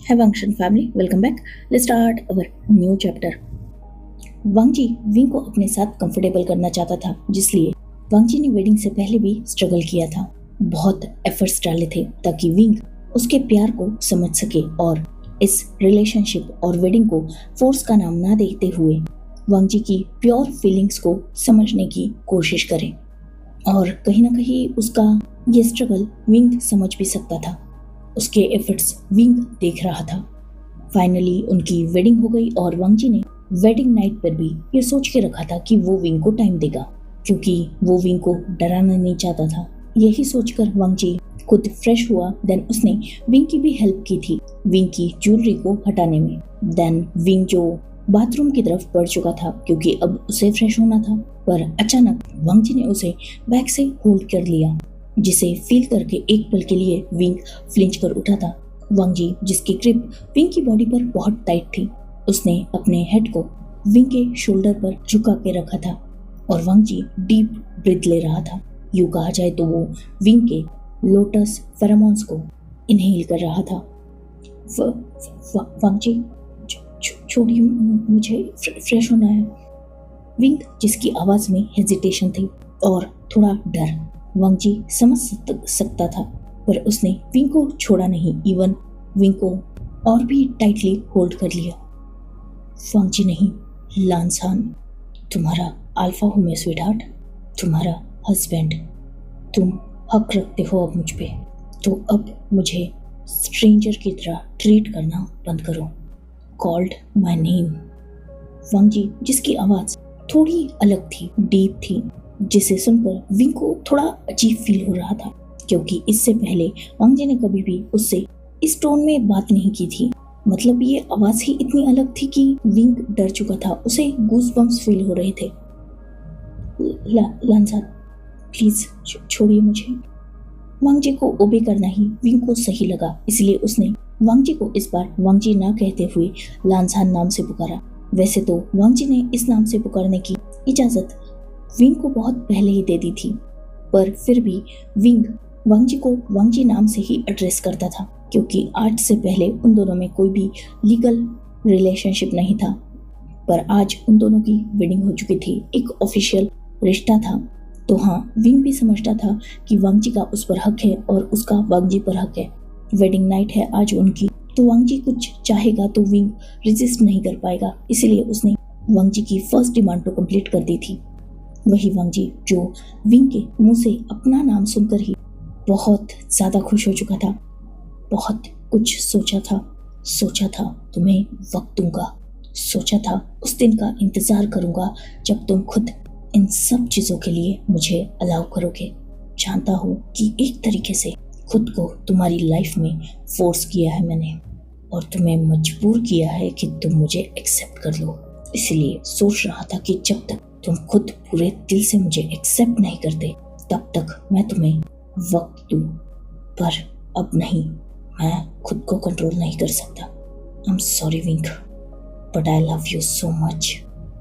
Hey Vangshan family, welcome back. Let's start our new chapter. Wangji Wing को अपने साथ comfortable करना चाहता था, जिसलिए वांगजी ने वेडिंग से पहले भी स्ट्रगल किया था। बहुत एफर्ट्स डाले थे ताकि विंग उसके प्यार को समझ सके और इस रिलेशनशिप और वेडिंग को फोर्स का नाम ना देते हुए वांगजी की प्योर फीलिंग्स को समझने की कोशिश करे। और कहीं ना कहीं उसका ये स्ट्रगल विंग समझ भी सकता था। उसके एफर्ट्स विंग देख रहा था। फाइनली उनकी वेडिंग हो गई और वांगजी ने वेडिंग नाइट पर भी ये सोच के रखा था कि वो विंग को टाइम देगा, क्योंकि वो विंग को डराना नहीं चाहता था। यही सोचकर वांगजी खुद फ्रेश हुआ। देन उसने विंग की भी हेल्प की थी विंग की ज्वेलरी को हटाने में। देन विंग जो बाथरूम की तरफ बढ़ चुका था क्योंकि अब उसे फ्रेश होना था, पर अचानक वांगजी ने उसे बैक से होल्ड कर लिया, जिसे फील करके एक पल के लिए विंग फ्लिंच कर उठा था। वांगजी जिसकी ग्रिप विंग की बॉडी पर बहुत टाइट थी, उसने अपने हेड को विंग के शोल्डर पर झुका के रखा था और वांगजी डीप ब्रीथ ले रहा था। यूं कहा जाए तो वो विंग के लोटस फेरोमोन्स को इनहेल कर रहा था। वांगजी छोड़िए, मुझे फ्रेश होना है। विंग जिसकी आवाज में हेजिटेशन थी और थोड़ा डर वांगजी समझ सकता था, पर उसने विंग को छोड़ा नहीं। इवन विंग को और भी टाइटली होल्ड कर लिया। वांगजी नहीं, लांसान, तुम्हारा अल्फा हूँ मैं स्वीटहार्ट, तुम्हारा हस्बैंड। तुम हक रखते हो अब मुझ पे, तो अब मुझे स्ट्रेंजर की तरह ट्रीट करना बंद करो। Called my name. वांगजी जिसकी आवाज थोड़ी अलग थी, डीप थी, जिसे सुनकर विंग को थोड़ा अजीब फील हो रहा था, क्योंकि इससे पहले वांगजी ने कभी भी उससे इस टोन में बात नहीं की थी। मतलब ये आवाज ही इतनी अलग थी कि विंग डर चुका था। उसे गूज बम्स फील हो रहे थे। लांसा प्लीज छोड़िए मुझे। वांगजी को ओबे करना ही विंग को सही लगा, इसलिए उसने वांगजी को इस बार वांगजी ना कहते हुए लांसान नाम से पुकारा। वैसे तो वांगजी ने इस नाम से पुकारने की इजाजत विंग को बहुत पहले ही दे दी थी, पर फिर भी विंग वांगजी को वांगजी नाम से ही एड्रेस करता था, क्योंकि आज से पहले उन दोनों में कोई भी लीगल रिलेशनशिप नहीं था। पर आज उन दोनों की वेडिंग हो चुकी थी, एक ऑफिशियल रिश्ता था। तो हाँ, विंग भी समझता था कि वांगजी का उस पर हक है और उसका वांगजी पर हक है। वेडिंग नाइट है आज उनकी, तो वांगजी कुछ चाहेगा तो विंग रेजिस्ट नहीं कर पाएगा, इसलिए उसने वांगजी की फर्स्ट डिमांड तो कंप्लीट कर दी थी। वही वांगजी जो विंग के मुंह से अपना नाम सुनकर ही बहुत ज्यादा खुश हो चुका था। बहुत कुछ सोचा था तुम्हें वक्त दूंगा, सोचा था उस दिन का इंतजार करूंगा जब तुम खुद इन सब चीजों के लिए मुझे अलाउ करोगे। जानता हूँ कि एक तरीके से खुद को तुम्हारी लाइफ में फोर्स किया है मैंने, और तुम्हें मजबूर किया है कि तुम मुझे एक्सेप्ट कर लो। इसलिए सोच रहा था कि जब तक तुम खुद पूरे दिल से मुझे एक्सेप्ट नहीं करते, तब तक मैं तुम्हें वक्त दूं, पर अब नहीं, मैं खुद को कंट्रोल नहीं कर सकता। I am sorry Wing, but I love you so much.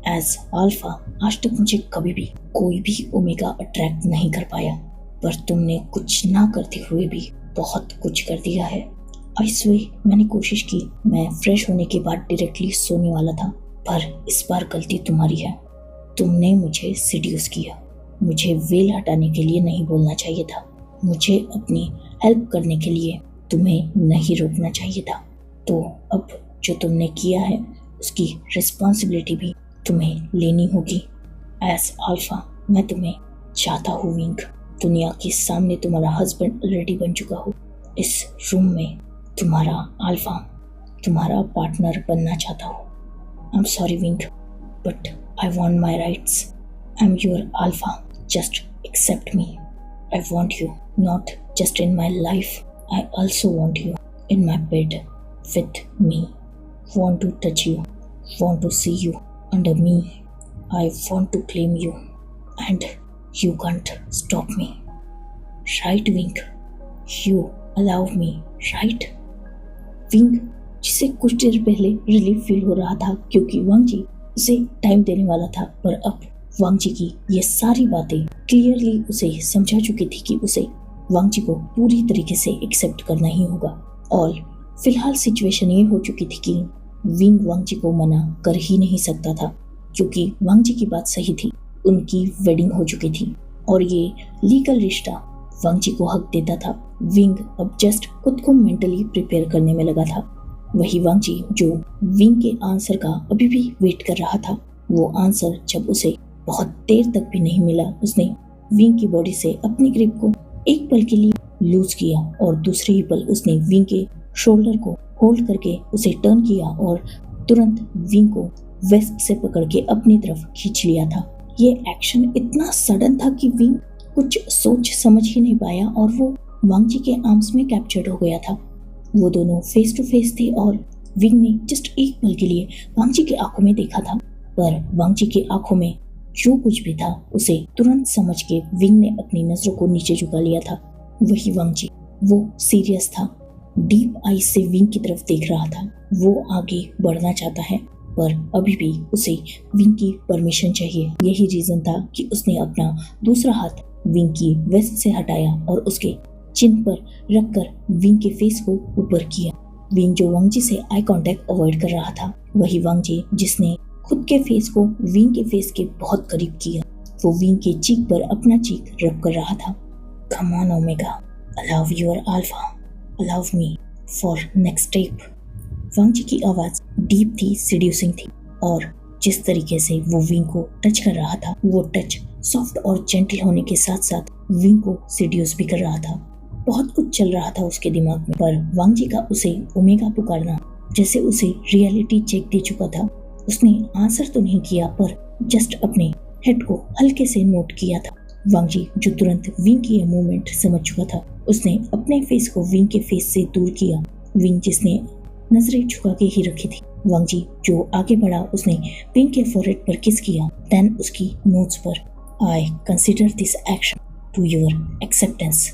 As alpha आज तक मुझे कभी भी कोई भी ओमेगा अट्रैक्ट नहीं कर पाया, पर तुमने कुछ ना करते हुए भी बहुत कुछ कर दिया है। आई स्वेयर मैंने कोशिश की, मैं फ्रेश होने के बाद डायरेक्टली सोने वाला था, पर इस बार गलती तुम्हारी है। तुमने मुझे सीड्यूस किया। मुझे वेल हटाने के लिए नहीं बोलना चाहिए था, मुझे अपनी हेल्प करने के लिए तुम्हें नहीं रोकना चाहिए था। तो अब जो तुमने किया है उसकी रिस्पॉन्सिबिलिटी भी तुम्हें लेनी होगी। एज अल्फा मैं तुम्हें चाहता हूँ विंग। दुनिया के सामने तुम्हारा हस्बैंड ऑलरेडी बन चुका हो, इस रूम में तुम्हारा अल्फा, तुम्हारा पार्टनर बनना चाहता हूँ। आई am sorry wing, but I want my rights. I'm your alpha. Just accept me. I want you, not just in my life. I also want you in my bed with me. Want to touch you. Want to see you under me. I want to claim you. And you can't stop me. Right, Wing? You allow me, right? Wing जिसे कुछ देर पहले relief feel हो रहा था क्योंकि वांगजी उसे time देने वाला था, पर अब वांगजी की ये सारी बातें क्लियरली उसे समझा चुकी थी कि उसे वांगजी को पूरी तरीके से एक्सेप्ट करना ही होगा। ऑल फिलहाल सिचुएशन ये हो चुकी थी कि विंग वांगजी को मना कर ही नहीं सकता था, क्योंकि वांगजी की बात सही थी, उनकी वेडिंग हो चुकी थी और ये लीगल रिश्ता वांगजी को हक देता था। विंग अब जस्ट खुद को मेंटली प्रिपेयर करने में लगा था। वही वांगजी जो विंग के आंसर का अभी भी वेट कर रहा था, वो आंसर जब उसे बहुत देर तक भी नहीं मिला, उसने विंग की बॉडी से अपनी ग्रिप को एक पल के लिए लूज किया और दूसरे ही पल उसने विंग के शोल्डर को होल्ड करके उसे टर्न किया और तुरंत विंग को वेस्ट से पकड़ के अपनी तरफ खींच लिया था। ये एक्शन इतना सडन था कि विंग कुछ सोच समझ ही नहीं पाया और वो वांगजी के आर्म्स में कैप्चर्ड हो गया था। वो दोनों फेस टू फेस थे और विंग ने जस्ट एक पल के लिए वांगजी की आंखों में देखा था, पर वांगजी की आंखों में जो कुछ भी था उसे तुरंत समझ के विंग ने अपनी नजरों को नीचे झुका लिया था। वही वांगजी, वो सीरियस था, डीप आई से विंग की तरफ देख रहा था। वो आगे बढ़ना चाहता है, पर अभी भी उसे विंग की परमिशन चाहिए। यही रीजन था कि उसने अपना दूसरा हाथ विंग की वेस्ट से हटाया और उसके चिन पर रखकर विंग के फेस को ऊपर किया। विंग जो वांगजी से आई कांटेक्ट अवॉइड कर रहा था, वही वांगजी जिसने खुद के फेस को विंग के फेस के बहुत करीब किया, वो विंग के चीक पर अपना चीक रब कर रहा था। Come on omega, allow your alpha, allow me for next step. Wangji की आवाज डीप थी, सीड्यूसिंग थी और जिस तरीके से वो विंग को टच कर रहा था, वो टच सॉफ्ट और जेंटल होने के साथ साथ विंग को सीड्यूस भी कर रहा था। बहुत कुछ चल रहा था उसके दिमाग में, पर वांगजी का उसे ओमेगा पुकारना जैसे उसे रियलिटी चेक दे चुका था। उसने आंसर तो नहीं किया, पर जस्ट अपने हेड को हल्के से नोट किया था। वांगजी जो तुरंत विंग की यह मूवमेंट समझ चुका था, उसने अपने फेस को विंग के फेस से दूर किया। विंग जिसने नजरें झुका के ही रखी थी, वांगजी जो आगे बढ़ा, उसने विंग के फोरहेड पर किस किया, देन उसकी नोट्स पर। I consider this action to your acceptance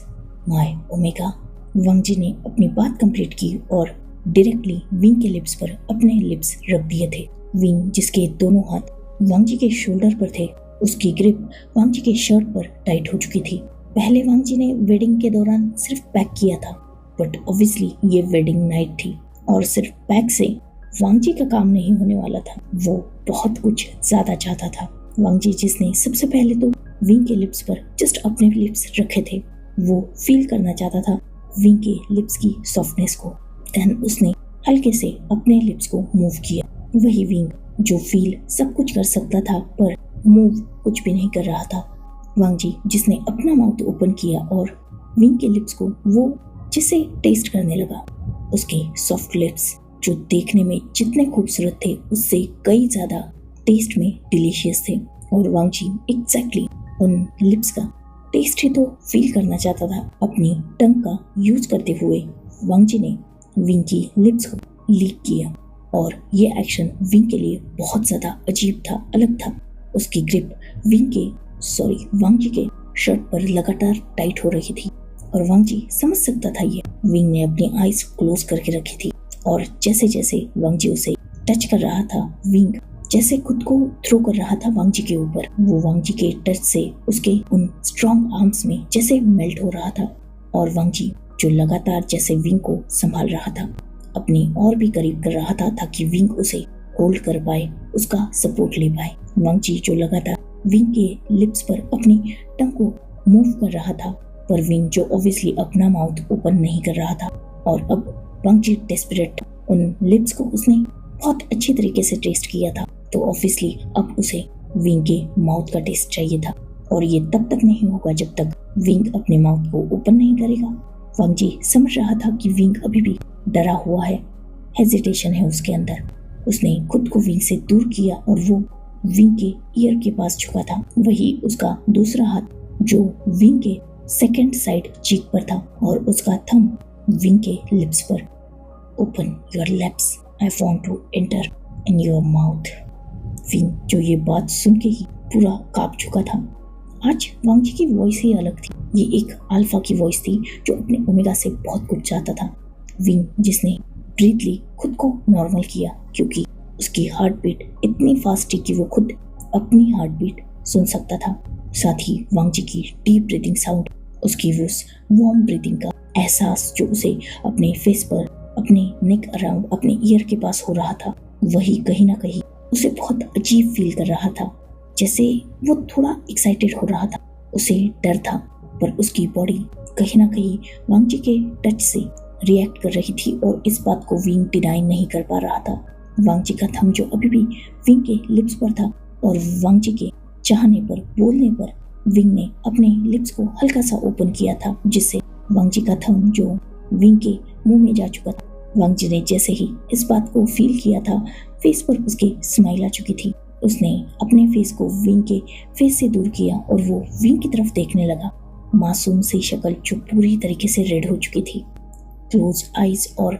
my omega. Wangji ने अपनी बात कंप्लीट की और डायरेक्टली विंग के लिप्स पर अपने लिप्स रख दिए थे। विंग जिसके दोनों हाथ वांगजी के शोल्डर पर थे, उसकी ग्रिप वांगजी के शर्ट पर टाइट हो चुकी थी। पहले वांगजी ने वेडिंग के दौरान सिर्फ पैक किया था, बट ऑब्वियसली ये वेडिंग नाइट थी और सिर्फ पैक से वांगजी का काम नहीं होने वाला था। वो बहुत कुछ ज्यादा चाहता था। वांगजी जिसने सबसे पहले तो विंग के लिप्स पर जस्ट अपने लिप्स रखे थे, वो फील करना चाहता था विंग के लिप्स की सॉफ्टनेस को। देन उसने हल्के से अपने लिप्स को मूव किया। वही विंग जो फील सब कुछ कर सकता था, पर मूव कुछ भी नहीं कर रहा था। वांगजी जिसने अपना माउथ ओपन किया और विंग के लिप्स को वो जिसे टेस्ट करने लगा। उसके सॉफ्ट लिप्स जो देखने में जितने खूबसूरत थे, उससे कई ज्यादा टेस्ट में डिलीशियस थे और वांगजी एग्जैक्टली उन लिप्स का टेस्ट ही तो फील करना चाहता था। अपनी टंग का यूज करते हुए वांगजी ने विंग की लिप्स को लीक किया और ये एक्शन विंग के लिए बहुत ज्यादा अजीब था, अलग था। उसकी ग्रिप वांगजी के शर्ट पर लगातार टाइट हो रही थी और वांगजी समझ सकता था ये। विंग ने अपनी आईज क्लोज करके रखी थी और जैसे जैसे वांगजी उसे टच कर रहा था, विंग जैसे खुद को थ्रो कर रहा था वांगजी के ऊपर। वो वांगजी के टच से उसके उन स्ट्रॉन्ग आर्म्स में जैसे मेल्ट हो रहा था और वांगजी जो लगातार जैसे विंग को संभाल रहा था, अपनी और भी करीब कर रहा था ताकि विंग उसे होल्ड कर पाए, उसका सपोर्ट ले पाए। वांगजी जो लगातार विंग के लिप्स पर अपनी टंग को मूव कर रहा था, पर विंग जो ऑब्वियसली अपना माउथ ओपन नहीं कर रहा था और अब वांगजी डेस्परेट, उन लिप्स को उसने बहुत अच्छी तरीके से टेस्ट किया था, तो ऑब्वियसली अब उसे विंग के माउथ का टेस्ट चाहिए था और ये तब तक नहीं होगा जब तक विंग अपने माउथ को ओपन नहीं करेगा। वांगजी समझ रहा था कि विंग अभी भी डरा हुआ है, हेजिटेशन है उसके अंदर। उसने खुद को विंग से दूर किया और वो विंग के ईयर के पास झुका था। वही उसका दूसरा हाथ जो विंग के सेकंड साइड चीक पर था और उसका थंब विंग के लिप्स पर। Open your lips, I want to enter in your mouth. Wing जो ये बात सुन के ही पूरा कांप चुका था। आज वांगजी की वॉइस ही अलग थी। ये एक अल्फा की वॉइस थी जो अपने ओमेगा से बहुत कुछ चाहता था। विंग जिसने ब्रीथली खुद को नॉर्मल किया क्योंकि उसकी हार्ट बीट इतनी फास्ट थी कि वो खुद अपनी हार्ट बीट सुन सकता था। साथ ही वांगजी की डीप ब्रीथिंग साउंड, उसकी उस वार्म ब्रीथिंग का एहसास जो उसे अपने फेस पर अपने नेक अराउंड अपने ईयर के पास हो रहा था, वही कहीं ना कहीं उसे बहुत अजीब फील कर रहा था, जैसे वो थोड़ा एक्साइटेड हो रहा था। उसे डर था, पर उसकी बॉडी कहीं ना कहीं वांगजी के टच से रिएक्ट कर रही थी और इस बात को विंग डिनाई नहीं कर पा रहा था। वांगजी का थंब जो अभी भी विंग के लिप्स पर था और वांगजी के चाहने पर, बोलने पर विंग ने अपने लिप्स को हल्का सा ओपन किया था, जिससे वांगजी का थंब जो विंग के मुंह में जा चुका था। वांगजी ने जैसे ही इस बात को फील किया था, फेस पर उसके स्माइल आ चुकी थी। उसने अपने फेस को विंग के फेस से दूर किया और वो विंग की तरफ देखने लगा। मासूम सी शक्ल जो पूरी तरीके से रेड हो चुकी थी, क्लोज आईज और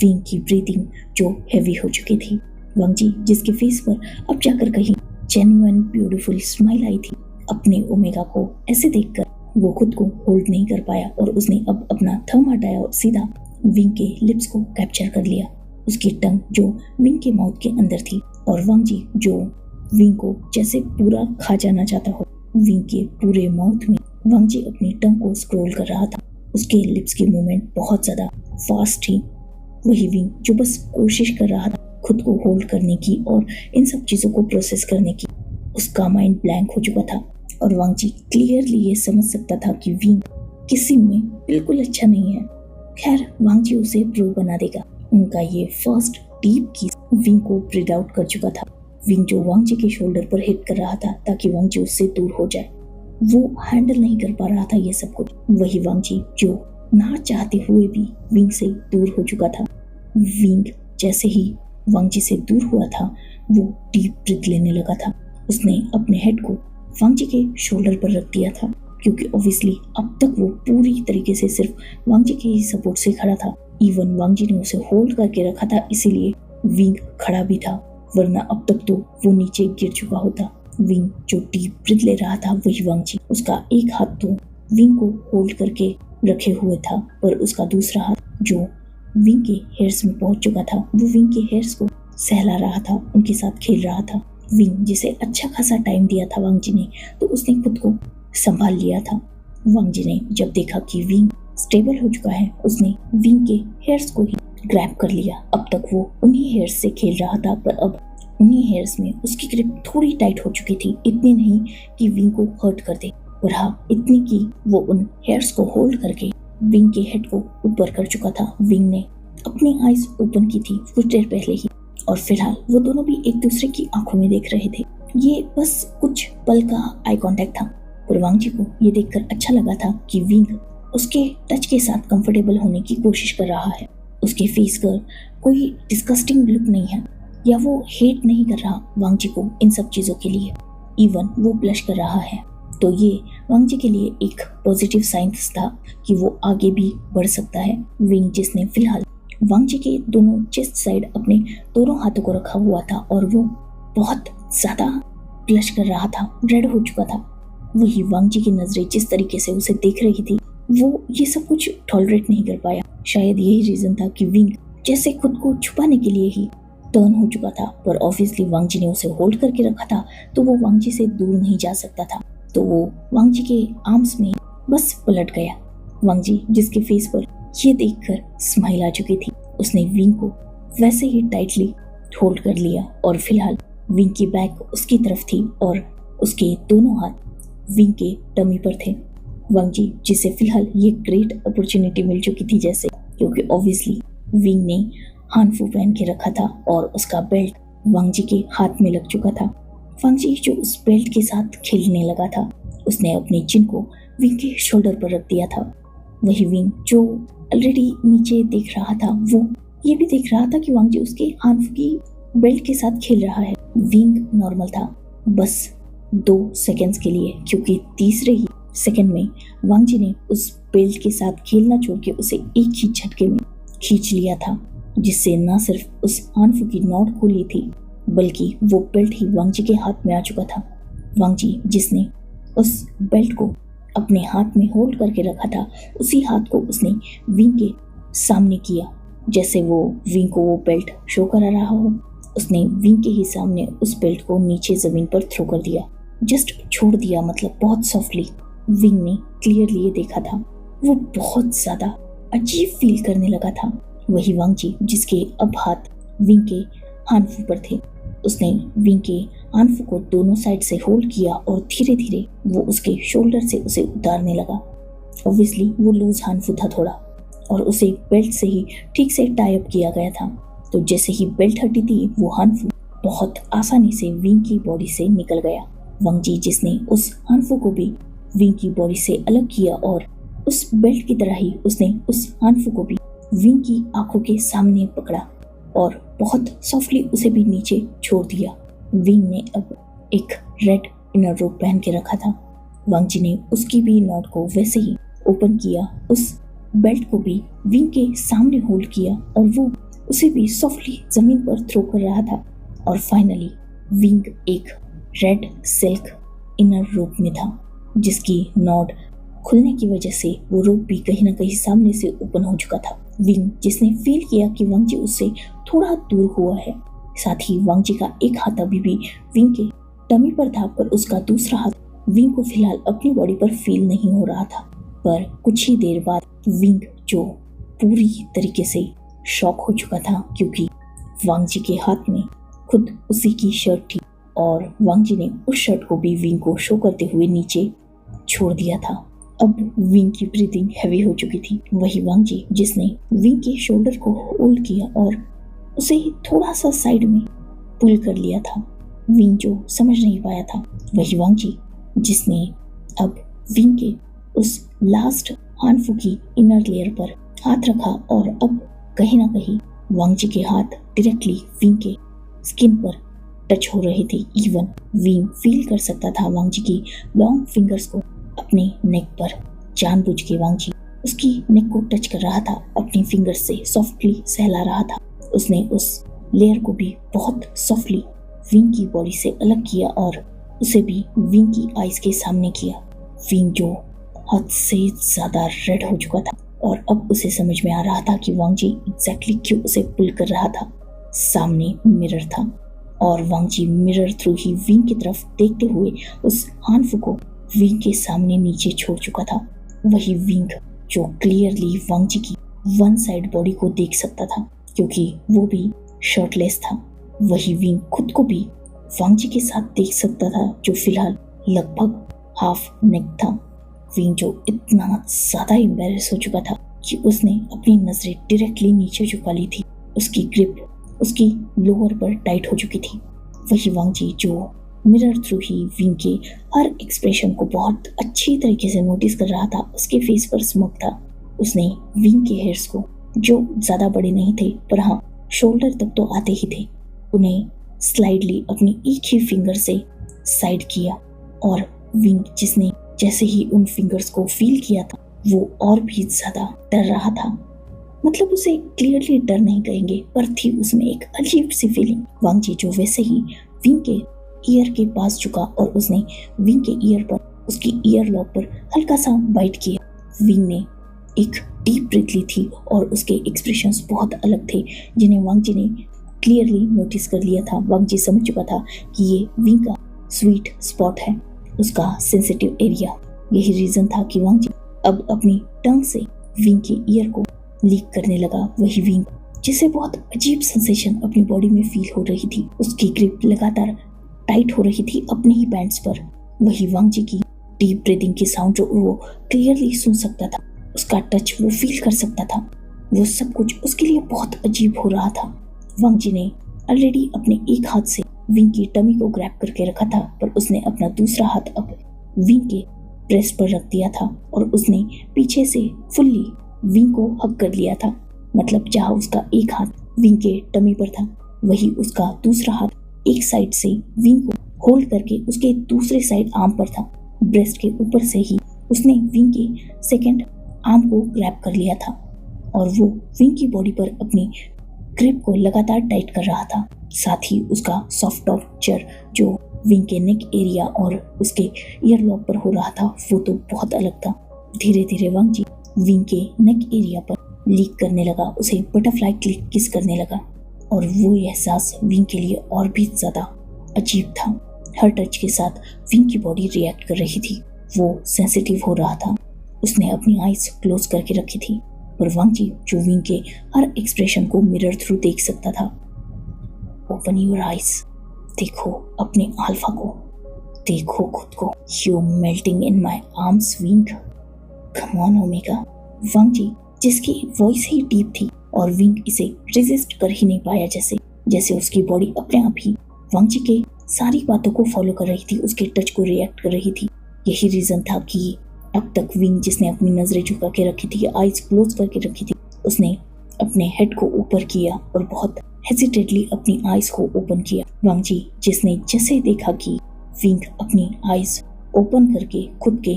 विंग की ब्रीदिंग जो हैवी हो चुकी थी। वांगजी जिसके फेस पर अब जाकर कहीं जेन्युइन ब्यूटीफुल स्माइल आई थी, अपने ओमेगा को ऐसे देखकर वो खुद को होल्ड नहीं कर पाया और उसने अब अपना थंब हटाया और सीधा विंग के लिप्स को कैप्चर कर लिया। उसकी टंग जो विंग के माउथ के अंदर थी और वांगजी जो विंग को जैसे पूरा खा जाना चाहता हो, विंग के पूरे माउथ में वांगजी अपनी टंग को स्क्रॉल कर रहा था। उसके लिप्स की मूवमेंट बहुत ज्यादा फास्ट थी। वही विंग जो बस कोशिश कर रहा था खुद को होल्ड करने की और इन सब चीजों को प्रोसेस करने की। उसका माइंड ब्लैंक हो चुका था और वांगजी क्लियरली ये समझ सकता था कि विंग किसी में बिल्कुल अच्छा नहीं है। खैर, वांगजी उसे प्रूव बना देगा। उनका ये फर्स्ट डीप किस विंग को ब्रीड आउट कर चुका था। विंग जो वांगजी के शोल्डर पर हिट कर रहा था ताकि वांगजी उससे दूर हो जाए, वो हैंडल नहीं कर पा रहा था ये सब कुछ। वही वांगजी जो ना चाहते हुए भी विंग से दूर हो चुका था। विंग जैसे ही वांगजी से दूर हुआ था, वो डीप ब्रीथ लेने लगा था। उसने अपने हेड को वांगजी के शोल्डर पर रख दिया था, क्योंकि ऑब्वियसली अब तक वो पूरी तरीके से सिर्फ वांगजी के ही सपोर्ट से खड़ा था। इवन वांगजी ने उसे होल्ड करके रखा था, इसीलिए विंग खड़ा भी था, वरना अब तक तो वो नीचे गिर चुका होता। विंग जो डीप ब्रीथ ले रहा था वही वांगजी। उसका एक हाथ तो विंग को होल्ड करके रखे हुए था, पर उसका दूसरा हाथ जो विंग के हेयर्स में पहुंच चुका था, वो विंग के हेयर्स को सहला रहा था, उनके साथ खेल रहा था। विंग जिसे अच्छा खासा टाइम दिया था वांगजी ने, तो उसने खुद को संभाल लिया था। वांगजी ने जब देखा कि विंग स्टेबल हो चुका है, उसने विंग के हेयर्स को ही ग्रैब कर लिया। अब तक वो उन्हीं हेयर्स से खेल रहा था, पर अब उन्हीं हेयर्स में उसकी ग्रिप थोड़ी टाइट हो चुकी थी। इतनी नहीं कि विंग को हर्ट कर दे, और हाँ, इतनी कि वो उन हेयर्स को होल्ड करके विंग के हेड को ऊपर कर चुका था। विंग ने अपनी आईज ओपन की थी कुछ देर पहले ही, और फिलहाल वो दोनों भी एक दूसरे की आंखों में देख रहे थे। ये बस कुछ पल का आई कांटेक्ट था, पर वांगजी को ये देखकर अच्छा लगा था कि विंग उसके टच के साथ कंफर्टेबल होने की कोशिश कर रहा है। उसके फेस पर कोई डिस्गस्टिंग लुक नहीं है, या वो हेट नहीं कर रहा वांगजी को इन सब चीजों के लिए। इवन वो ब्लश कर रहा है, तो ये वांगजी के लिए एक पॉजिटिव साइन था कि वो आगे भी बढ़ सकता है। विंग जिसने फिलहाल वांगजी के दोनों चेस्ट साइड अपने दोनों हाथों को रखा हुआ था और वो बहुत ज्यादा ब्लश कर रहा था, रेड हो चुका था। वही वांगजी की नजरें जिस तरीके से उसे देख रही थी, वो ये सब कुछ टॉलरेट नहीं कर पाया। शायद यही रीजन था कि विंग जैसे खुद को छुपाने के लिए ही टर्न हो चुका था, पर ऑब्वियसली वांगजी ने उसे होल्ड करके रखा था, तो वो वांगजी से दूर नहीं जा सकता था। तो वो वांगजी के आर्म्स में बस पलट गया। वांगजी जिसके फेस पर ये देखकर स्माइल आ चुकी थी, उसने विंग को वैसे ही टाइटली होल्ड कर लिया और फिलहाल विंग की बैक उसकी तरफ थी और उसके दोनों हाथ विंग के टमी पर थे। वांगजी जिसे फिलहाल ये ग्रेट अपॉर्चुनिटी मिल चुकी थी, जैसे क्योंकि ऑब्वियसली विंग ने हानफू पहन के रखा था और उसका बेल्ट वांगजी के हाथ में लग चुका था। वांगजी जो उस बेल्ट के साथ खेलने लगा था, उसने अपने चिन को विंग के शोल्डर पर रख दिया था। वही विंग जो ऑलरेडी नीचे देख रहा था, वो ये भी देख रहा था कि वांगजी उसके हानफू की बेल्ट के साथ खेल रहा है। विंग नॉर्मल था बस 2 सेकेंड्स के लिए, क्योंकि तीसरे ही सेकेंड में वांगजी ने उस बेल्ट के साथ खेलना छोड़ के उसे एक ही झटके में खींच लिया था, जिससे न सिर्फ उस हानफू की नॉट खुली थी, बल्कि वो बेल्ट ही वांगजी के हाथ में आ चुका था। वांगजी जिसने उस बेल्ट को अपने हाथ में होल्ड करके रखा था, उसी हाथ को उसने विंग के सामने किया, जैसे वो विंग को वो बेल्ट शो करा रहा हो। उसने विंग के ही सामने उस बेल्ट को नीचे जमीन पर थ्रो कर दिया, जस्ट छोड़ दिया, मतलब बहुत सॉफ्टली। विंग ने क्लियरली ये देखा था, वो बहुत ज्यादा अजीब फील करने लगा था। वही वांगजी जिसके अब हाथ विंग के हानफू पर थे। उसने विंग के हानफू को दोनों साइड से होल्ड किया और धीरे धीरे वो उसके शोल्डर से उसे उतारने लगा। ऑब्वियसली वो लूज हानफू था थोड़ा, और उसे बेल्ट से ही ठीक से टाई अप किया गया था। तो जैसे ही बेल्ट हटी थी वो हानफू बहुत आसानी से विंग की बॉडी से निकल गया। वांगजी जिसने उस हानफू को भी विंग की बॉडी से अलग किया और उस बेल्ट की तरह ही उसने उस हानफू को भी विंग की आंखों के सामने पकड़ा और बहुत सॉफ्टली उसे भी नीचे छोड़ दिया। विंग ने अब एक रेड इनर रोप पहन के रखा था। वांगजी ने उसकी भी नॉट को वैसे ही ओपन किया, उस बेल्ट को भी विंग के सामने होल्ड किया और वो उसे भी सॉफ्टली जमीन पर थ्रो कर रहा था। और फाइनली विंग एक रेड सिल्क इनर रोप में था, जिसकी नॉट खुलने की वजह से वो रोप भी कहीं ना कहीं सामने से ओपन हो चुका था। विंग जिसने फील किया कि वांगजी उससे थोड़ा दूर हुआ है, साथ ही वांगजी का एक हाथ अभी भी विंग के टमी पर था, पर उसका दूसरा हाथ विंग को फिलहाल अपनी बॉडी पर फील नहीं हो रहा था। पर कुछ ही देर बाद विंग जो पूरी तरीके से शॉक हो चुका था, क्योंकि वांगजी के हाथ में खुद उसी की शर्ट थी और वांगजी ने उस शर्ट को भी विंग को शो करते हुए नीचे छोड़ दिया था। अब विंग की ब्रीदिंग हैवी हो चुकी थी। वही वांगजी जिसने विंग के शोल्डर को होल्ड किया और उसे थोड़ा सा साइड में पुल कर लिया था, विंग जो समझ नहीं पाया था। वही वांगजी जिसने अब विंग के उस लास्ट हानफू की इनर लेयर पर हाथ रखा और अब कहीं ना कहीं वांगजी के हाथ डायरेक्टली विंग के स्किन पर टच हो रहे थे। इवन विंग फील कर सकता था वांगजी की लॉन्ग फिंगर्स को अपने नेक पर। जानबूझ के वांगजी उसकी नेक को टच कर रहा था, अपनी फिंगर्स से सॉफ्टली सहला रहा था। उसने उस लेयर को भी बहुत सॉफ्टली विंग की बॉडी से अलग किया और उसे भी विंग की आईज के सामने किया। विंग जो हद से ज्यादा रेड हो चुका था और अब उसे समझ में आ रहा था कि वांगजी एग्जैक्टली क्यों उसे पुल कर रहा था। सामने मिरर था और वांगजी मिरर थ्रू ही विंग की तरफ देखते हुए उस हानफू को विंग के सामने नीचे छोड़ चुका था। वही विंग जो क्लियरली वांगजी की वन साइड बॉडी को देख सकता था, क्योंकि वो भी शर्टलेस था। वही विंग खुद को भी वांगजी के साथ देख सकता था, जो फिलहाल लगभग हाफ नेक था। विंग जो इतना ज्यादा एम्बैरेस हो चुका था कि उसने अपनी नजरें डायरेक्टली नीचे झुका ली थी। उसकी ग्रिप उसकी लोअर पर टाइट हो चुकी थी। वही वांगजी जो मिरर थ्रू ही विंग के हर एक्सप्रेशन को बहुत अच्छी तरीके से नोटिस कर रहा था। उसके फेस पर स्मोक था। उसने विंग के हेयर्स को, जो ज्यादा बड़े नहीं थे पर हाँ शोल्डर तक तो आते ही थे, उन्हें स्लाइडली अपनी एक ही फिंगर से साइड किया। और विंग जिसने जैसे ही उन फिंगर्स को फील किया था, वो और भी ज्यादा डर रहा था। मतलब उसे क्लियरली डर नहीं कहेंगे, पर थी उसमें एक अजीब सी फीलिंग। वांगजी जो वैसे ही विंग के ईयर के पास झुका और उसने विंग के ईयर पर, उसकी ईयर लॉब पर हल्का सा बाइट किया। विंग ने एक डीप ब्रीथ ली थी और उसके एक्सप्रेशंस बहुत अलग थे, जिन्हें वांगजी ने क्लियरली नोटिस कर लिया था। वांगजी समझ चुका था कि ये विंग का स्वीट स्पॉट है, उसका सेंसिटिव एरिया। यही रीजन था कि वांगजी अब अपनी टंग से विंग के ईयर को लीक करने लगा। वही विंग जिसे बहुत अजीब सेंसेशन अपनी बॉडी में फील हो रही थी, उसकी ग्रिप लगातार टाइट हो रही थी अपने ही पैंट्स पर। वही वांगजी की डीप ब्रीदिंग की साउंड जो वो क्लियरली सुन सकता था, उसका टच वो फील कर सकता था। वो सब कुछ उसके लिए बहुत अजीब हो रहा था। वांगजी ने ऑलरेडी अपने एक हाथ से विंग की टमी को ग्रैब करके रखा था, पर उसने अपना दूसरा हाथ अब विंग के ब्रेस्ट पर रख दिया था और उसने पीछे से फुल्ली विंग को हग कर लिया था। मतलब जहाँ उसका एक हाथ विंग के टमी पर था, वही उसका दूसरा हाथ एक साइड से विंग को होल्ड करके उसके दूसरे साइड आर्म पर था। ब्रेस्ट के ऊपर से ही उसने विंग के सेकंड आर्म को ग्रैब कर लिया था और वो विंग की बॉडी पर अपनी ग्रिप को लगातार टाइट कर रहा था। साथ ही उसका सॉफ्ट टॉर्चर जो विंग के नेक एरिया और उसके ईयरलॉब पर हो रहा था, वो तो बहुत अलग था। धीरे धीरे वांगजी विंग के नेक एरिया पर लीक करने लगा, उसे बटरफ्लाई क्लिक किस करने लगा और वो एहसास विंग के लिए और भी ज्यादा अजीब था। हर टच के साथ विंग की बॉडी रिएक्ट कर रही थी, वो सेंसिटिव हो रहा था। उसने अपनी आईज क्लोज करके रखी थी पर वांग जी जो विंग के हर एक्सप्रेशन को मिरर थ्रू देख सकता था। ओपन योर आइज, देखो अपने अल्फा को, देखो खुद को, you melting in my arms Wing, come on omega. Wang Ji जिसकी वॉइस ही डीप थी और विंग इसे रेजिस्ट कर ही नहीं पाया, जैसे उसकी बॉडी अपने आप ही वांग जी के सारी बातों को फॉलो कर रही थी, उसके टच को रिएक्ट कर रही थी। यही रीजन था कि अब तक विंग जिसने अपनी नजरें झुका के रखी थी, आईज क्लोज करके रखी थी, उसने अपने हेड को ऊपर किया और बहुत हेजिटेटली अपनी आईज को ओपन किया। वांग जी जिसने जैसे देखा कि विंग अपनी आईज ओपन करके खुद के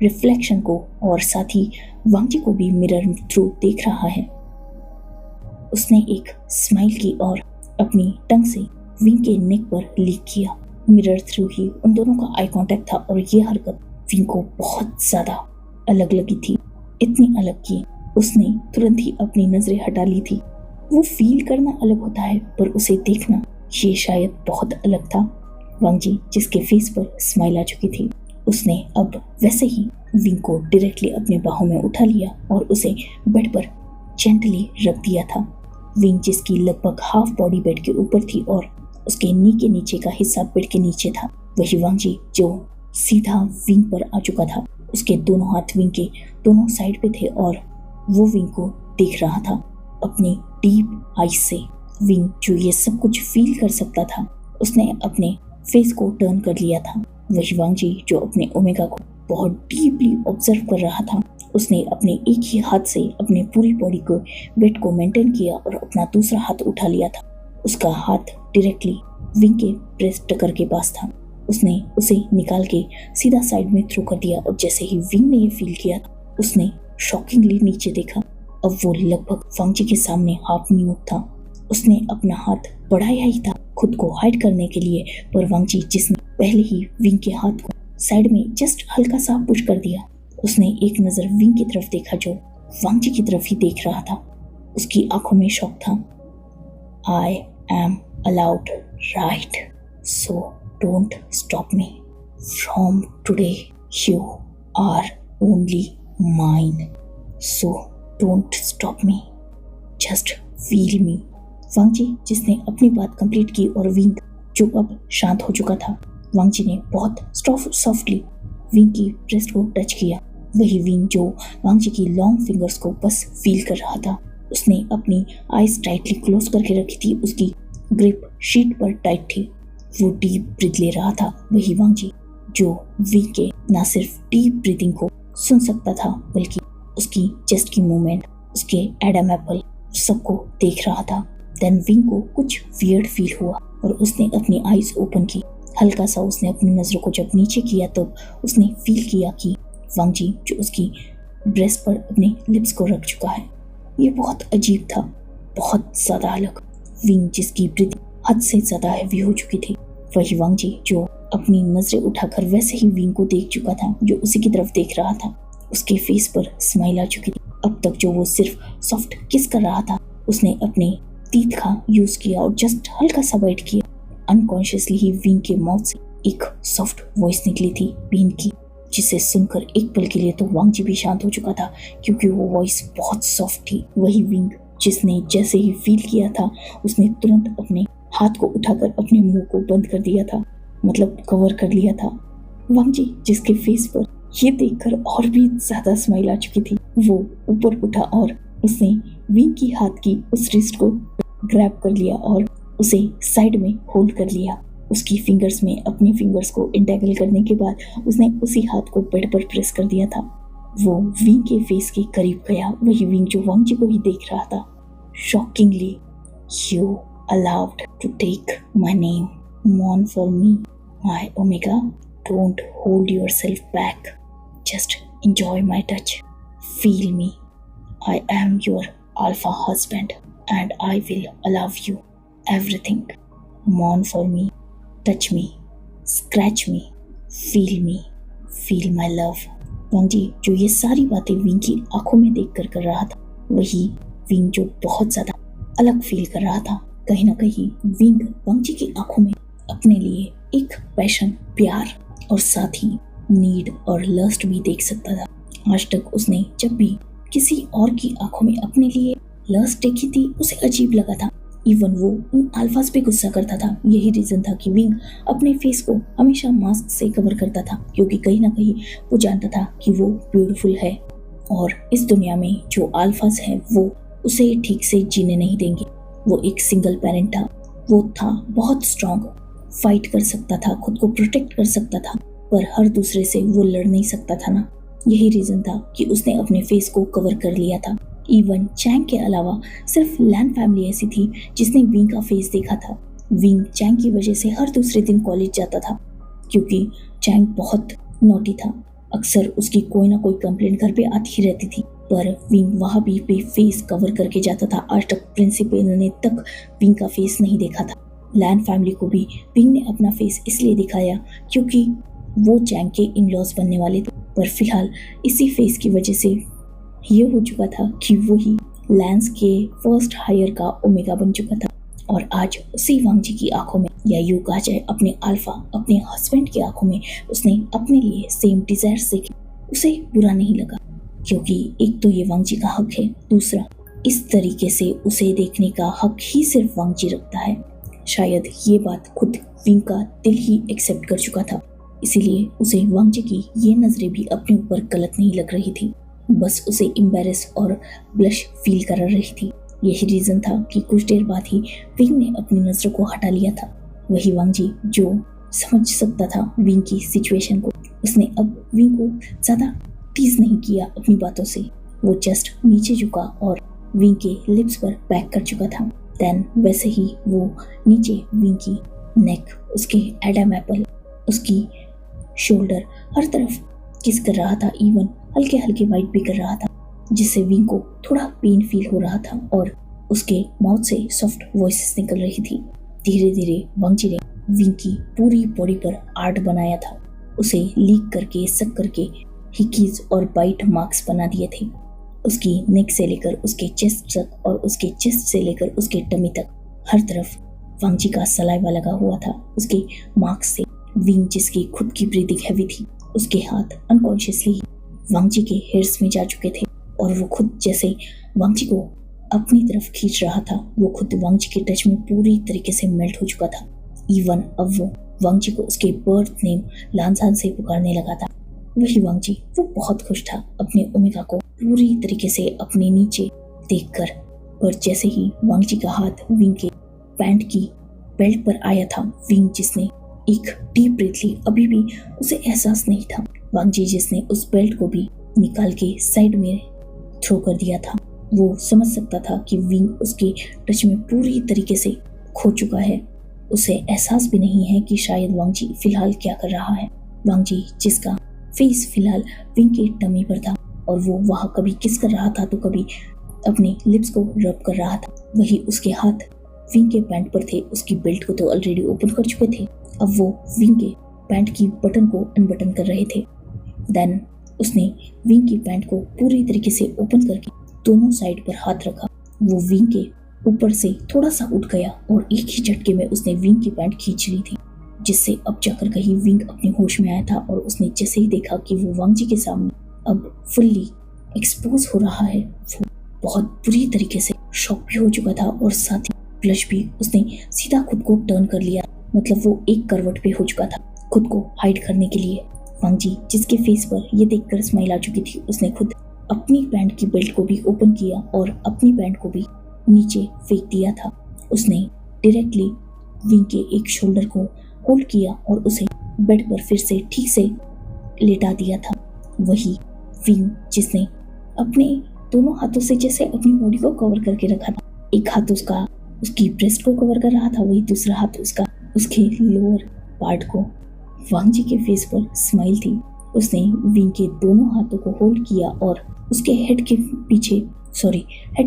रिफ्लेक्शन को और साथ ही वांग जी को भी मिरर थ्रू देख रहा है, उसने एक स्माइल की और अपनी टंग से विंग के नेक पर लिक किया। मिरर थ्रू ही उन दोनों का आई कांटेक्ट था और ये हरकत विंग को बहुत ज्यादा अलग लगी थी, इतनी अलग कि उसने तुरंत ही अपनी नजरें हटा ली थी। वो फील करना अलग होता है पर उसे देखना ये शायद बहुत अलग था। वांग जी जिसके फेस पर स्माइल आ चुकी थी, उसने अब वैसे ही विंग को डायरेक्टली अपने बाहों में उठा लिया और उसे बेड पर जेंटली रख दिया था। विंग जिसकी लगभग हाफ बॉडी बेड के ऊपर थी और उसके नी के नीचे का हिस्सा बेड के नीचे था, वही वांग जी जो सीधा विंग पर आ चुका था। उसके दोनों हाथ विंग के दोनों साइड पे थे और वो विंग को देख रहा था अपनी डीप आईज से। विंग जो ये सब कुछ फील कर सकता था, उसने अपने फेस को टर्न कर लिया था। वही वांग जी जो अपने ओमेगा को बहुत डीपली ऑब्जर्व कर रहा था, उसने अपने एक ही हाथ से अपने पूरी बॉडी को वेट को मेंटेन किया और अपना दूसरा हाथ उठा लिया था। उसका हाथ डायरेक्टली विंग के ब्रेस्ट टकर के पास था। उसने उसे निकाल के सीधा साइड में थ्रो कर दिया और जैसे ही विंग ने ये फील किया, उसने शॉकिंगली नीचे देखा। अब वो लगभग वांग जी के सामने हाफ न्यूड था। उसने अपना हाथ बढ़ाया ही था खुद को हाइड करने के लिए, पर वांग जी जिसने पहले ही विंग के हाथ को साइड में जस्ट हल्का सा पुश कर दिया, उसने एक नजर विंग की तरफ देखा जो वांग जी की तरफ ही देख रहा था। उसकी आंखों में शौक था। I am allowed right, so don't stop me, from today you are only mine, so don't stop me, just feel me. Wang Ji जिसने अपनी बात कंप्लीट की और विंग जो अब शांत हो चुका था, वांग जी ने बहुत सॉफ्टली विंग की ब्रेस्ट को टच किया। वही विंग जो वांग जी की लॉन्ग फिंगर्स को बस फील कर रहा था। उसने अपनी आईज टाइटली क्लोज करके रखी थी, उसकी ग्रिप शीट पर टाइट थी। वो डीप ब्रीथ ले रहा था। वही वांग जी जो विंग के ना सिर्फ डीप ब्रीथिंग को सुन सकता था बल्कि उसकी चेस्ट की मूवमेंट, उसके एडम एप्पल सबको देख रहा था। देन विंग को कुछ वियर्ड फील हुआ और उसने अपनी आईज ओपन की। हल्का सा उसने अपनी नजरों को जब नीचे किया तब उसने फील किया कि वांग जी जो उसकी ब्रेस्ट पर अपने लिप्स को रख चुका है। ये बहुत अजीब था, बहुत ज्यादा अलग। विंग जिसकी ब्रीथिंग हद से ज्यादा हैवी हो चुकी थी, वही वांग जी जो अपनी नजरें उठाकर वैसे ही विंग को देख चुका था, जो उसी की तरफ देख रहा था। उसके फेस पर स्माइल आ चुकी थी। अब तक जो वो सिर्फ सॉफ्ट किस कर रहा था, उसने अपने टीथ का यूज किया और जस्ट हल्का सा बाइट किया। अनकॉन्शियसली ही विंग के माउथ से एक सॉफ्ट वॉइस निकली थी पेन की, जिसे सुनकर एक पल के लिए तो वांग जी भी शांत हो चुका था क्योंकि वो वॉइस बहुत सॉफ्ट थी। वही विंग जिसने जैसे ही फील किया था, उसने तुरंत अपने हाथ को उठाकर अपने मुंह को बंद कर दिया था, मतलब कवर कर लिया था। वांग जी जिसके फेस पर ये देखकर और भी ज्यादा स्माइल आ चुकी थी, वो ऊपर उठा और उसने विंग की हाथ की उस रिस्ट को ग्रैब कर लिया और उसे साइड में होल्ड कर लिया। उसकी फिंगर्स में अपनी फिंगर्स को इंटेगल करने के बाद उसने उसी हाथ को बेड पर प्रेस कर दिया था। वो विंग के फेस के करीब गया, वही विंग जो वांग जी को ही देख रहा था। Shockingly, you allowed to take my name, mourn for me, my Omega, don't hold yourself back, just enjoy my touch, feel me, I am your alpha husband and I will allow you everything, mourn for me, touch me, scratch me, feel my love। वांग जी जो ये सारी बातें wing की आंखों में देखकर कर रहा था, वही विंग जो बहुत ज्यादा अलग फील कर रहा था। कहीं ना कहीं विंग वांग जी की आंखों में अपने लिए एक पैशन, प्यार और साथ ही नीड और लस्ट भी देख सकता था। आज तक उसने जब भी किसी और की आंखों में अपने लिए लस्ट देखी थी उसे अजीब लगा था। इवन वो उन अल्फाज पे गुस्सा करता था। यही रीजन था कि विंग अपने फेस को हमेशा मास्क से कवर करता था, क्योंकि कहीं ना कहीं वो जानता था कि वो ब्यूटीफुल है और इस दुनिया में जो अल्फाज है वो उसे ठीक से जीने नहीं देंगे। वो एक सिंगल पेरेंट था, वो था बहुत स्ट्रांग, फाइट कर सकता था, खुद को प्रोटेक्ट कर सकता था, पर हर दूसरे से वो लड़ नहीं सकता था ना। यही रीजन था कि उसने अपने फेस को कवर कर लिया था। इवन चैंग के अलावा सिर्फ लैन फैमिली ऐसी थी जिसने विंग का फेस देखा था। विंग चैंग की वजह से हर दूसरे दिन कॉलेज जाता था, क्योंकि चैंग बहुत नॉटी था। अक्सर उसकी कोई ना कोई कंप्लेंट घर पे आती ही रहती थी, पर विंग वहाँ भी पे फेस कवर करके जाता था। आज तक प्रिंसिपल ने तक विंग का फेस नहीं देखा था। लैन फैमिली को भी विंग ने अपना फेस इसलिए दिखाया क्योंकि वो चैंग के इन लॉज बनने वाले थे, पर फिलहाल इसी फेस की वजह से ये हो चुका था कि वो ही लैंस के फर्स्ट हायर का ओमेगा बन चुका था। और आज उसी वांग जी की आंखों में, या यूं कहा जाए अपने अल्फा, अपने हस्बैंड की आंखों में उसने अपने लिए सेम डिजायर्स देखे। उसे बुरा नहीं लगा, क्योंकि एक तो ये वांग जी का हक है, दूसरा इस तरीके से उसे देखने का हक ही सिर्फ वांग जी रखता है। शायद ये बात खुद विंग का दिल ही एक्सेप्ट कर चुका था, इसीलिए उसे वांग जी की ये नजरें भी अपने ऊपर गलत नहीं लग रही थी, बस उसे एम्बैरेस और ब्लश फील करा रही थी। यही रीजन था कि कुछ देर बाद ही विंग ने अपनी नजरों को हटा लिया था। वही वांग जी जो समझ सकता था विंग की सिचुएशन को, उसने अब विंग को ज्यादा टीज नहीं किया अपनी बातों से। वो जस्ट नीचे झुका और विंग के लिप्स पर पैक कर चुका था। देन वैसे ही वो नीचे विंग की नेक, उसके एडम एप्पल, उसकी शोल्डर, हर तरफ किस कर रहा था। इवन हल्के हल्के वाइट भी कर रहा था, जिससे विंग को थोड़ा पेन फील हो रहा था और उसके माउथ से सॉफ्ट वॉइसेस निकल रही थी। धीरे धीरे वांग जी ने विंग की पूरी बॉडी पर आर्ट बनाया था। उसे लीक करके, सक करके हिकीज और बाइट मार्क्स बना दिए थे। उसकी नेक से लेकर उसके चेस्ट तक और उसके चेस्ट से लेकर उसके टमी तक हर तरफ वांग जी का सलाइवा लगा हुआ था। उसके मार्क्स से विंग, जिसकी खुद की ब्रीदिंग हैवी थी, उसके हाथ अनकॉन्शियसली वांग जी के हेयर्स में जा चुके थे और वो खुद जैसे वांग जी को अपनी तरफ खींच रहा था, वो खुद वांग जी के टच में पूरी तरीके से मेल्ट हो चुका था। इवन अब वो वांग जी को उसके बर्थ नेम लानसान से पुकारने लगा था। वही वांग जी, वो बहुत खुश था अपने ओमेगा को पूरी तरीके से अपने नीचे देखकर, पर जैसे ही वांग जी का हाथ विंग के पैंट की बेल्ट पर आया था, विंग जिसने एक डीप ब्रीथ ली, अभी भी उसे एहसास नहीं था। वांग जी जिसने उस बेल्ट को भी निकाल के साइड में थ्रो कर दिया था, वो समझ सकता था कि विंग उसके टच में पूरी तरीके से खो चुका है। उसे एहसास भी नहीं है कि शायद वांग जी फिलहाल क्या कर रहा है। वांग जी जिसका फेस फिलहाल विंग के टमी पर था और वो वहाँ कभी किस कर रहा था तो कभी अपने लिप्स को रब कर रहा था, वही उसके हाथ विंग के पैंट पर थे। उसकी बेल्ट को तो ऑलरेडी ओपन कर चुके थे, अब वो विंग के पैंट की बटन को अनबटन कर रहे थे। देन उसने विंग की पैंट को पूरी तरीके से ओपन करके दोनों साइड पर हाथ रखा। वो विंग के ऊपर से थोड़ा सा उठ गया और एक ही झटके में उसने विंग की पैंट खींच ली थी, जिससे अब जाकर कहीं विंग अपने होश में आया था और उसने जैसे ही देखा कि वो वांग जी के सामने अब फुल्ली एक्सपोज हो रहा है, वो बहुत बुरी तरीके से शॉक भी हो चुका था और साथ ही ब्लश भी। उसने सीधा खुद को टर्न कर लिया, मतलब वो एक करवट पे हो चुका था खुद को हाइड करने के लिए। वांग जी जिसके फेस पर ये देखकर स्माइल आ चुकी थी, उसने खुद अपनी पैंट की बेल्ट को भी ओपन किया और अपनी पैंट को भी नीचे फेंक दिया था। उसने डायरेक्टली विंग के एक शोल्डर को होल्ड किया और उसे बेड पर फिर से ठीक से लेटा दिया था। वही विंग जिसने अपने दोनों हाथों से जैसे अपनी बॉडी को कवर करके रखा था, एक हाथ उसका उसकी ब्रेस्ट को कवर कर रहा था, वही दूसरा हाथ उसका उसके लोअर पार्ट को। वांग जी के फेस पर स्माइल थी। उसने विंग के दोनों हाथों को होल्ड किया और उसके हेड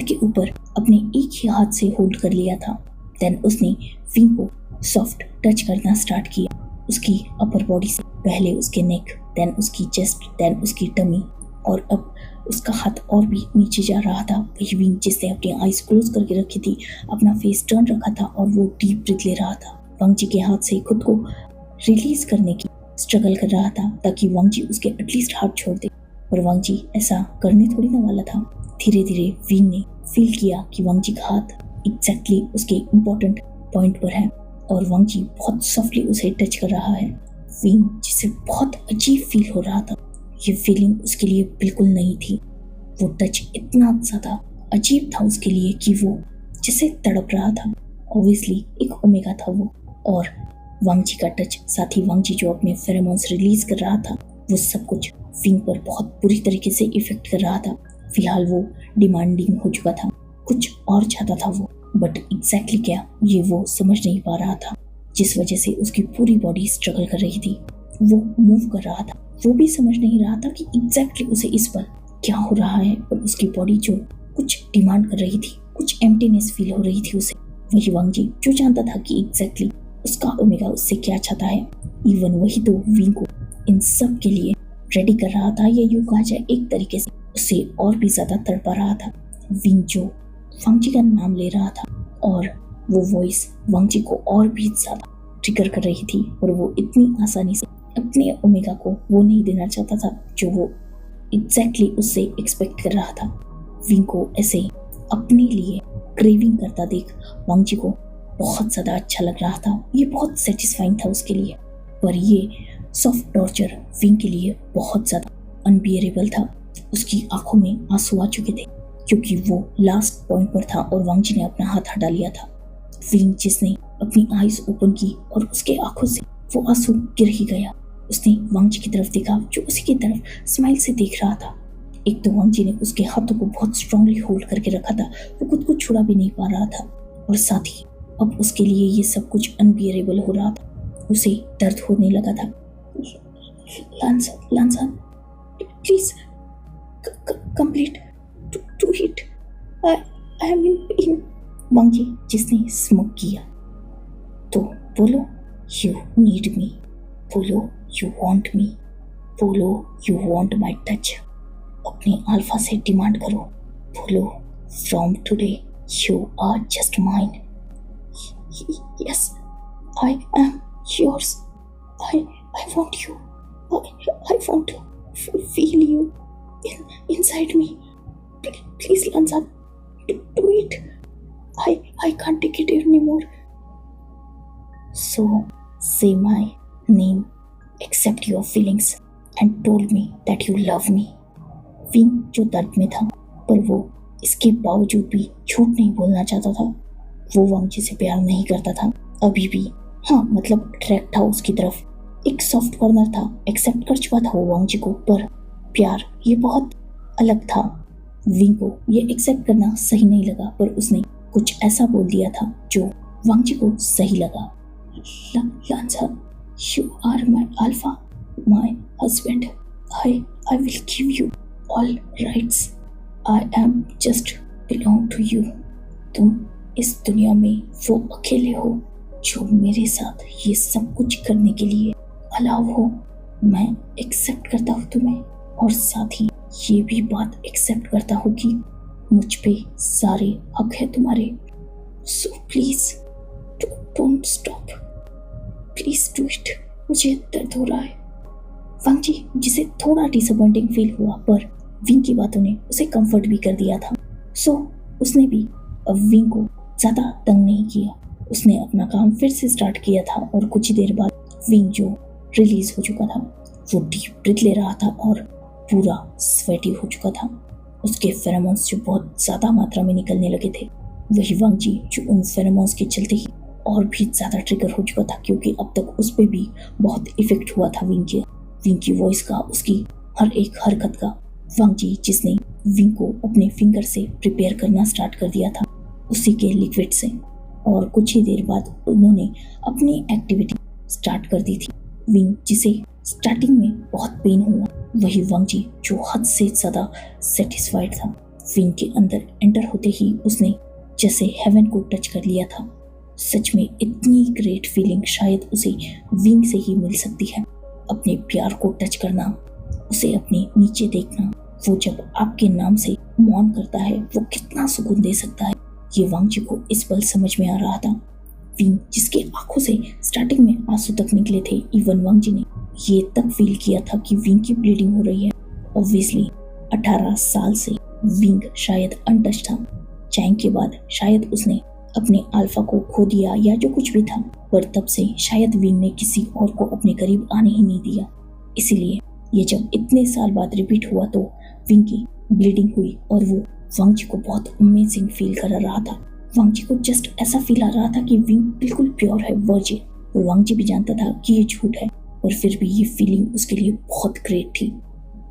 के ऊपर अपने एक ही हाथ से होल्ड कर लिया था। देन उसने विंग को सॉफ्ट टच करना स्टार्ट किया, उसकी अपर बॉडी से, पहले उसके नेक, देन उसकी चेस्ट, देन उसकी टमी, और अब उसका हाथ और भी नीचे जा रहा था। वही विंग जिसने अपनी आईज क्लोज करके रखी थी, अपना फेस टर्न रखा था और वो डीप ब्रीथ ले रहा था। वांग जी के हाथ से खुद को रिलीज करने की स्ट्रगल कर रहा था ताकि वांग जी उसके एटलीस्ट हाथ छोड़ दे। पर वांग जी ऐसा करने थोड़ी ना वाला था। धीरे धीरे विंग ने फील किया कि वांग जी का हाथ एग्जैक्टली उसके इम्पोर्टेंट पॉइंट पर है और वांग जी बहुत सॉफ्टली उसे टच कर रहा है। विंग जिसे बहुत अजीब फील हो रहा था, ये फीलिंग उसके लिए बिल्कुल नहीं थी। वो टच इतना ज्यादा अजीब था उसके लिए कि वो जिसे तड़प रहा था। ऑब्वियसली एक ओमेगा था वो, और वांग जी का टच, साथ ही वांग जी जो अपने फेरोमोन्स रिलीज कर रहा था, वो सब कुछ विंग पर बहुत बुरी तरीके से इफेक्ट कर रहा था। फिलहाल वो डिमांडिंग हो चुका था, कुछ और चाहता था वो, बट एग्जैक्टली क्या ये वो समझ नहीं पा रहा था, जिस वजह से उसकी पूरी बॉडी स्ट्रगल कर रही थी। वो मूव कर रहा था, वो भी समझ नहीं रहा था कि एग्जैक्टली उसे इस पर क्या हो रहा है, पर उसकी बॉडी जो कुछ डिमांड कर रही थी, कुछ एम्प्टीनेस फील हो रही थी उसे। वही वांग जी जो जानता था कि एग्जैक्टली उसका ओमेगा उससे क्या चाहता है, इवन वही तो विंग को इन सब के लिए रेडी कर रहा था, या यूं कहा जाए एक तरीके से उसे और भी ज्यादा तड़पा रहा था। विंग जो वांग जी का नाम ले रहा था और वो वॉइस वांग जी को और भी ज्यादा ट्रिगर कर रही थी, और वो इतनी आसानी से अपने ओमेगा को वो नहीं देना चाहता था जो वो एग्जैक्टली उससे एक्सपेक्ट कर रहा था। विंग को ऐसे अपने लिए क्रेविंग करता देख वांग जी को बहुत ज्यादा अच्छा लग रहा था। ये बहुत सेटिस्फाइंग था उसके लिए, पर ये सॉफ्ट टॉर्चर विंग के लिए बहुत ज्यादा अनबियरेबल था। उसकी आंखों में आंसू आ चुके थे क्योंकि वो लास्ट पॉइंट पर था और वांग जी ने अपना हाथ हटा लिया था। विंग जिसने अपनी आईज ओपन की और उसके आंखों से वो आंसू गिर ही गया। उसने वांग जी की तरफ देखा जो उसी की तरफ स्माइल से देख रहा था। एक तो वांग जी ने उसके हाथों को बहुत स्ट्रांगली होल्ड करके रखा था, वो खुद को छुड़ा भी नहीं पा रहा था, और साथ ही अब उसके लिए ये सब कुछ अनबियरेबल हो रहा था। उसे दर्द होने लगा था। Lansan please complete to hit, I am in pain. Wang Ji जिसने स्मोक किया, तो बोलो यू नीड मी, बोलो यू वांट मी, बोलो यू वांट माय टच। अपने अल्फा से डिमांड करो, बोलो from today you are just mine. Yes I am yours, I want you, I want to feel you inside me. Please Lansan, do it. I can't take it anymore. So say my name, accept your feelings and told me that you love me. Wing जो दर्द में था, पर वो इसके बावजूद भी झूठ नहीं बोलना चाहता था। वो वांग जी से प्यार नहीं करता था अभी भी। हाँ, मतलब अट्रैक्ट था उसकी तरफ, एक सॉफ्ट कॉर्नर था, एक्सेप्ट कर चुका था वो वांग जी को, पर प्यार ये बहुत अलग था। विंग को ये एक्सेप्ट करना सही नहीं लगा, पर उसने कुछ ऐसा बोल दिया था जो वांग जी को सही लगा। Lansan, you are my alpha, my husband, I will give you all rights, I am just belong to you. तुम इस दुनिया में वो अकेले हो जो मेरे साथ ये सब कुछ करने के लिए अलाउ हो। मैं एक्सेप्ट करता हूँ तुम्हें, और साथ ही ये भी बात एक्सेप्ट करता हूँ कि मुझ पे सारे हक है तुम्हारे। So please don't stop, please do it. मुझे दर्द हो रहा है। वांग जी जिसे थोड़ा डिसअपॉइंटिंग फील हुआ, पर विंग की बातों ने उसे कंफर्ट भी कर दिया था। सो उसने भी अब विंग को ज्यादा तंग नहीं किया। उसने अपना काम फिर से स्टार्ट किया था, और कुछ ही देर बाद विंग जो रिलीज हो चुका था, वो डीप ब्रीथ ले रहा था और पूरा स्वेटी हो चुका था। उसके फेरोमोन्स जो बहुत ज्यादा मात्रा में निकलने लगे थे। वही वांग जी जो उन फेरोमोन्स के चलते ही और भी ज्यादा ट्रिगर हो चुका था, क्योंकि अब तक उस पर भी बहुत इफेक्ट हुआ था विंग की वॉइस का, उसकी हर एक हरकत का। वांग जी जिसने विंग को अपने फिंगर से प्रिपेयर करना स्टार्ट कर दिया था, उसी के लिक्विड से, और कुछ ही देर बाद उन्होंने अपनी एक्टिविटी स्टार्ट कर दी थी। विंग जिसे स्टार्टिंग में बहुत पेन हुआ, वही वांग जी जो हद से ज्यादा सेटिस्फाइड था। विंग के अंदर एंटर होते ही उसने जैसे हेवन को टच कर लिया था। सच में इतनी ग्रेट फीलिंग शायद उसे विंग से ही मिल सकती है। अपने प्यार को टच करना, उसे अपने नीचे देखना, वो जब आपके नाम से मौन करता है वो कितना सुकून दे सकता है, ये वांग जी को इस पल समझ में आ रहा था। विंग जिसके आंखों से स्टार्टिंग में आंसू तक निकले थे, इवन वांग जी ने ये तक फील किया था कि विंग की ब्लीडिंग हो रही है, ऑब्वियसली 18 साल से विंग शायद अनटच था। चैंग के बाद शायद उसने अपने अल्फा को खो दिया या जो कुछ भी था, पर तब से शायद विंग ने किसी और को अपने करीब आने ही नहीं दिया। इसीलिए ये जब इतने साल बाद रिपीट हुआ तो विंग की ब्लीडिंग हुई और वो वांग जी को बहुत अमेजिंग फील करा रहा था। वांग जी को जस्ट ऐसा फील आ रहा था कि विंग बिल्कुल प्योर है, वर्जिन। और वांग जी भी जानता था कि ये झूठ है, पर फिर भी ये फीलिंग उसके लिए बहुत ग्रेट थी।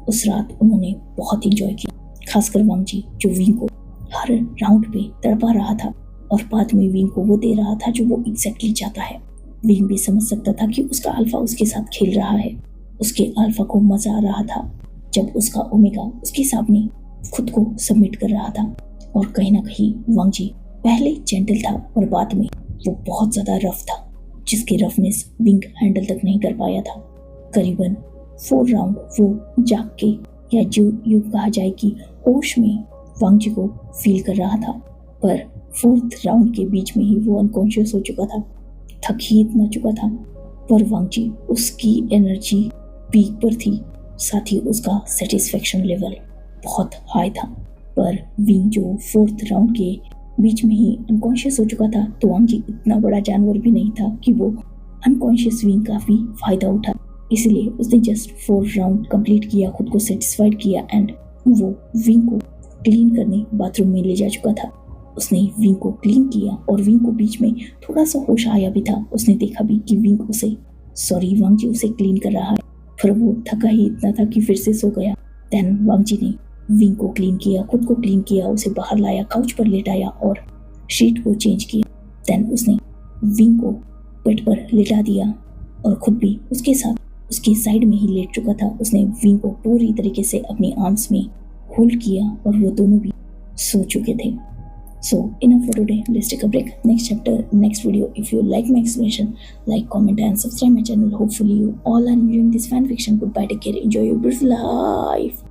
उस रात उन्होंने बहुत इंजॉय किया, खासकर वांग जी जो विंग को हर राउंड पे तड़पा रहा था और बाद में विंग को वो दे रहा था जो वो एग्जैक्टली चाहता है। विंग भी समझ सकता था कि उसका अल्फा उसके साथ खेल रहा है। उसके अल्फा को मजा आ रहा था जब उसका ओमेगा उसके सामने खुद को सबमिट कर रहा था। और कहीं ना कहीं वांग जी पहले जेंटल था और बाद में वो बहुत ज्यादा रफ था, जिसकी रफनेस विंग हैंडल तक नहीं कर पाया था। करीबन 4 राउंड वो जाग के या जो यूं कहा जाए कि होश में वांग जी को फील कर रहा था, पर 4th राउंड के बीच में ही वो अनकॉन्शियस हो चुका था, थक ही इतना चुका था। पर वांग जी उसकी एनर्जी पीक पर थी, साथ ही उसका सेटिस्फेक्शन लेवल बहुत हाई था। पर विंग जो 4th राउंड के बीच में ही अनकॉन्शियस हो चुका था, तो वांग जी इतना बड़ा जानवर भी नहीं था कि वो अनकॉन्शियस विंग का भी फायदा उठा। इसलिए उसने जस्ट 4 राउंड कंप्लीट किया, खुद को सेटिस्फाइड किया एंड वो विंग को क्लीन करने बाथरूम में ले जा चुका था। उसने विंग को क्लीन किया और विंग को बीच में थोड़ा सा होश आया भी था। उसने देखा भी कि विंग वांग जी उसे क्लीन कर रहा है, पर वो थका ही इतना था कि फिर से सो गया। देन वांग जी ने विंग को क्लीन किया, खुद को क्लीन किया, उसे बाहर लाया, काउच पर लेटाया और शीट को चेंज किया। देन उसने विंग को बेड पर लेटा दिया और खुद भी उसके साथ उसके साइड में ही लेट चुका था। उसने विंग को पूरी तरीके से अपनी आर्म्स में होल्ड किया और वो दोनों भी सो चुके थे। So enough for today. Let's take a break. Next chapter, next video. If you like my explanation, like, comment and subscribe my channel. Hopefully you all are enjoying this fan fiction. Goodbye, take care, enjoy your beautiful life.